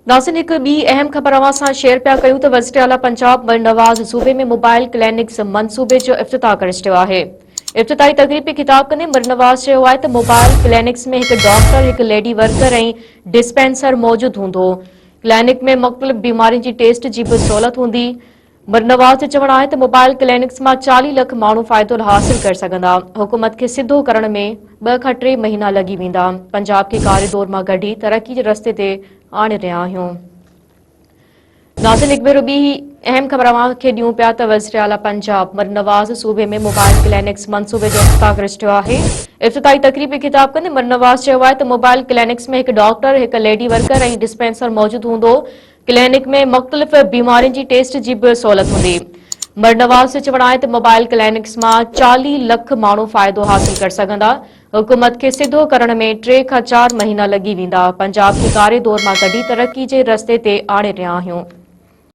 नाज़रीन हिकु ॿी अहम ख़बर अवां सां शेयर पिया कयूं त वज़ीर आला पंजाब नवाज़ सूबे में मोबाइल क्लिनिक्स मंसूबे जो इफ़्तिताह करे छॾियो आहे। इफ़्तिताही तक़रीब में ख़िताब कंदे नवाज़ चयो आहे त मोबाइल क्लिनिक्स में हिकु डॉक्टर, हिकु लेडी वर्कर ऐं डिस्पेंसर मौजूदु हूंदो। क्लिनिक में मुख़्तलिफ़ बीमारियुनि जी टेस्ट जी बि सहूलियत हूंदी। नवाज़ जो चवणु आहे त मोबाइल क्लिनिक्स मां 40 लख माण्हू फ़ाइदो हासिल करे सघंदा। हुकूमत खे सिधो करण में 2 खां 3 महीना लॻी वेंदा। पंजाब खे कारे दौर मां कढी तरक़ी जे रस्ते ते आणे रहिया आहियूं। नाज़रीन हिकु भेरो ॿी अहम ख़बर अवां खे ॾियूं पिया त वज़ीर आला पंजाब नवाज़ सूबे में मोबाइल क्लिनिक्स मंसूबे जो इफ़्तिताह करे छॾियो आहे। इफ़्तिताही तक़रीब में ख़िताब कंदे नवाज़ चयो आहे त मोबाइल क्लिनिक्स में हिकु डॉक्टर, हिकु लेडी वर्कर ऐं डिस्पेंसर मौजूदु हूंदो। क्लिनिक में मुख़्तलिफ़ बीमारियुनि जी टेस्ट जी बि सहूलियत हूंदी। नवाज़ जो चवणु आहे त मोबाइल क्लिनिक्स मां 40 लख माण्हू फ़ाइदो हासिल करे सघंदा। हुकूमत खे सिधो करण में 3 खां 4 महीना लॻी वेंदा। पंजाब खे कारे दौर मां कढी तरक़ी जे रस्ते ते आणे रहिया आहियूं।